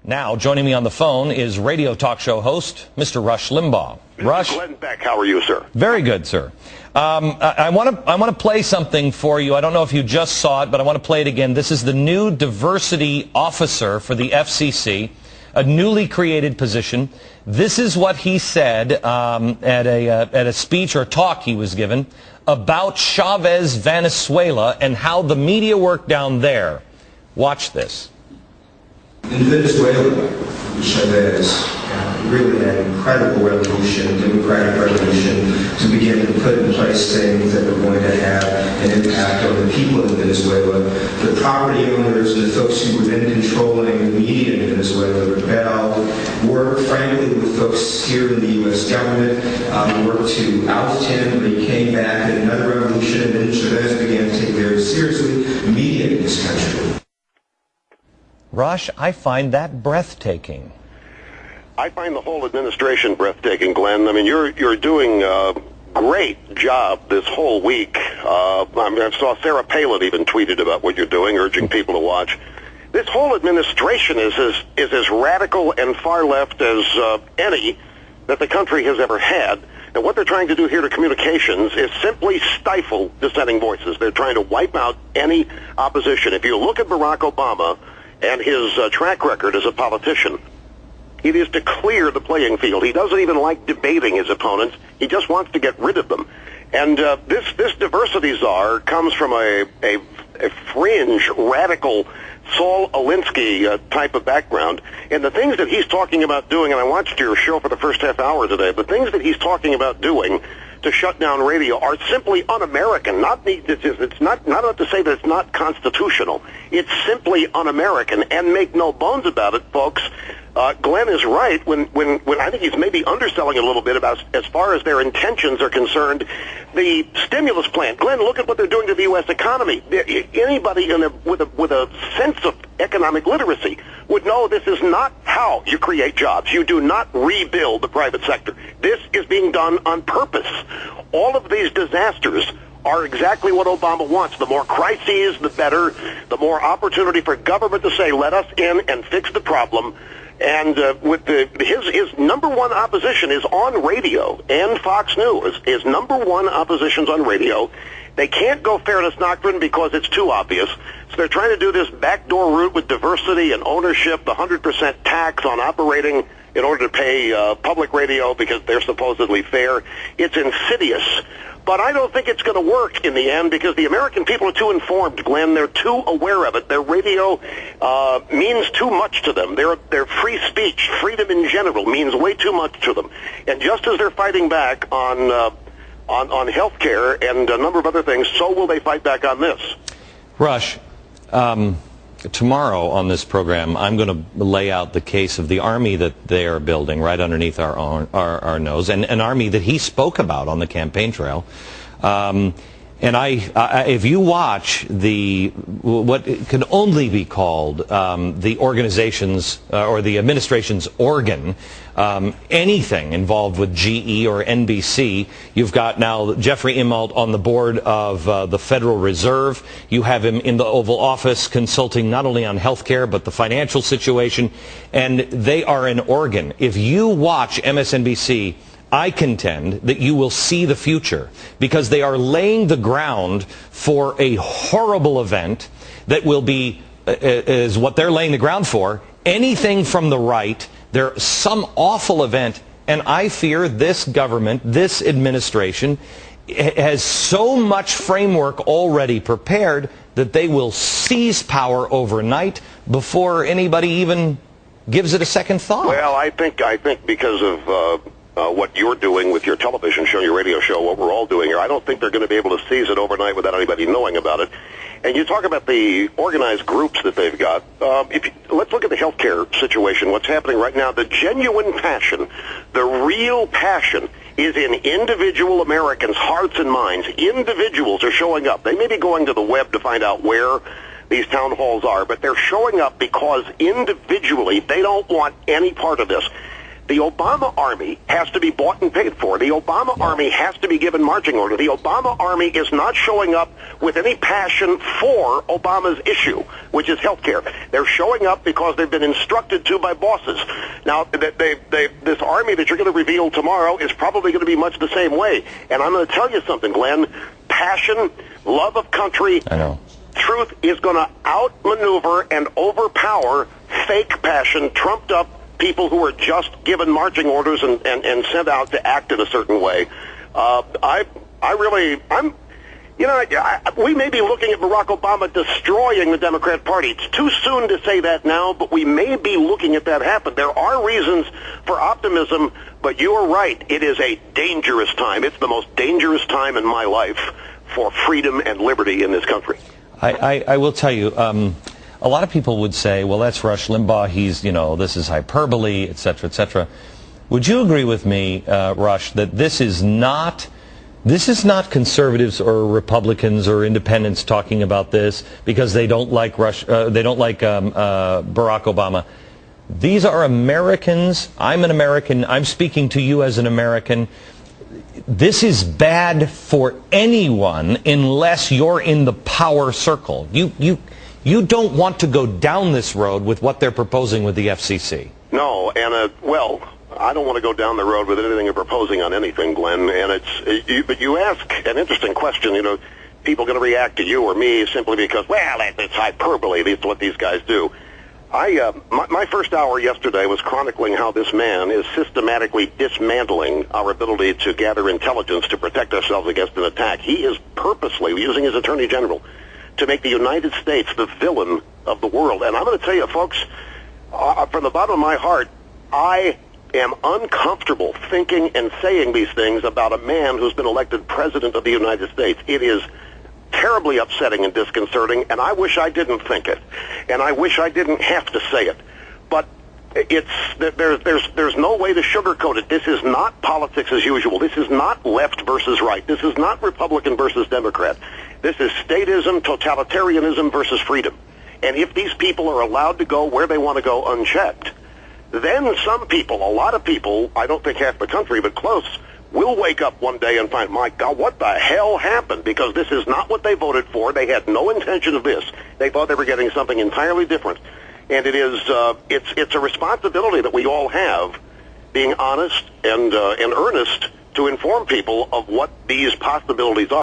Now, joining me on the phone is radio talk show host, Mr. Rush Limbaugh. Rush, Glenn Beck, how are you, sir? Very good, sir. I want to play something for you. I don't know if you just saw it, but I want to play it again. This is the new diversity officer for the FCC, a newly created position. This is what he said at a speech or talk he was given about Chavez, Venezuela, and how the media worked down there. Watch this. In Venezuela, Chavez really had an incredible revolution, democratic revolution, to begin to put in place things that were going to have an impact on the people in Venezuela. The property owners and the folks who were then controlling the media in Venezuela rebelled, worked frankly with folks here in the U.S. government, worked to oust him, but he came back in another revolution, and then Chavez began to take very seriously media in this country. Rush, I find that breathtaking. I find the whole administration breathtaking, Glenn. I mean, you're doing a great job this whole week. I saw Sarah Palin even tweeted about what you're doing, urging people to watch. This whole administration is as radical and far left as any that the country has ever had. And what they're trying to do here to communications is simply stifle dissenting voices. They're trying to wipe out any opposition. If you look at Barack Obama and his track record as a politician, it is to clear the playing field. He doesn't even like debating his opponents. He just wants to get rid of them. And this diversity czar comes from a fringe, radical Saul Alinsky type of background. And the things that he's talking about doing, and I watched your show for the first half hour today, the things that he's talking about doing to shut down radio are simply un-American. It's not enough to say that it's not constitutional. It's simply un-American. And make no bones about it, folks. Glenn is right when I think he's maybe underselling a little bit about as far as their intentions are concerned. The stimulus plan, Glenn, look at what they're doing to the U.S. economy. Anybody with a sense of economic literacy would know this is not how you create jobs. You do not rebuild the private sector. This is being done on purpose. All of these disasters are exactly what Obama wants. The more crises, the better. The more opportunity for government to say, let us in and fix the problem. And with his number one opposition is on radio, and Fox News. His number one opposition's on radio. They can't go fairness doctrine because it's too obvious. So they're trying to do this backdoor route with diversity and ownership, the 100% tax on operating in order to pay public radio because they're supposedly fair. It's insidious. But I don't think it's going to work in the end because the American people are too informed, Glenn. They're too aware of it. Their radio means too much to them. Their free speech, freedom in general, means way too much to them. And just as they're fighting back on health care and a number of other things, so will they fight back on this. Rush, tomorrow on this program, I'm going to lay out the case of the army that they are building right underneath our nose, and an army that he spoke about on the campaign trail. And if you watch what can only be called the organization's or the administration's organ, anything involved with GE or NBC, you've got now Jeffrey Immelt on the board of the Federal Reserve. You have him in the Oval Office consulting not only on health care but the financial situation, and they are an organ. If you watch MSNBC, I contend that you will see the future because they are laying the ground for a horrible event that will be, is what they're laying the ground for, anything from the right. There's some awful event, and I fear this government, this administration, has so much framework already prepared that they will seize power overnight before anybody even gives it a second thought. Well, I think because of what you're doing with your television show, your radio show, what we're all doing here, I don't think they're going to be able to seize it overnight without anybody knowing about it. And you talk about the organized groups that they've got. Let's look at the healthcare situation, what's happening right now. The genuine passion, the real passion is in individual Americans' hearts and minds. Individuals are showing up. They may be going to the web to find out where these town halls are, but they're showing up because individually they don't want any part of this. The Obama army has to be bought and paid for. The Obama army has to be given marching order. The Obama army is not showing up with any passion for Obama's issue, which is health care. They're showing up because they've been instructed to by bosses. Now, this army that you're going to reveal tomorrow is probably going to be much the same way. And I'm going to tell you something, Glenn. Passion, love of country, I know. Truth is going to outmaneuver and overpower fake passion, trumped up people who are just given marching orders and sent out to act in a certain way. We may be looking at Barack Obama destroying the Democrat Party. It's too soon to say that now, but we may be looking at that happen. There are reasons for optimism, but you are right. It is a dangerous time. It's the most dangerous time in my life for freedom and liberty in this country. I will tell you, a lot of people would say, well, that's Rush Limbaugh. He's, this is hyperbole, et cetera, et cetera. Would you agree with me, Rush, that this is not conservatives or Republicans or independents talking about this because they don't like Barack Obama? These are Americans. I'm an American. I'm speaking to you as an American. This is bad for anyone unless you're in the power circle. You don't want to go down this road with what they're proposing with the FCC. No, and I don't want to go down the road with anything you're proposing on anything, Glenn. And but you ask an interesting question. People going to react to you or me simply because, well, it's hyperbole. That's what these guys do. My first hour yesterday was chronicling how this man is systematically dismantling our ability to gather intelligence to protect ourselves against an attack. He is purposely using his attorney general to make the United States the villain of the world. And I'm going to tell you, folks, from the bottom of my heart, I am uncomfortable thinking and saying these things about a man who's been elected president of the United States. It is terribly upsetting and disconcerting, and I wish I didn't think it, and I wish I didn't have to say it. But there's no way to sugarcoat it. This is not politics as usual. This is not left versus right. This is not Republican versus Democrat. This is statism, totalitarianism versus freedom. And if these people are allowed to go where they want to go unchecked, then some people, a lot of people, I don't think half the country, but close, will wake up one day and find, my God, what the hell happened? Because this is not what they voted for. They had no intention of this. They thought they were getting something entirely different. And it is, it's a responsibility that we all have, being honest and earnest to inform people of what these possibilities are.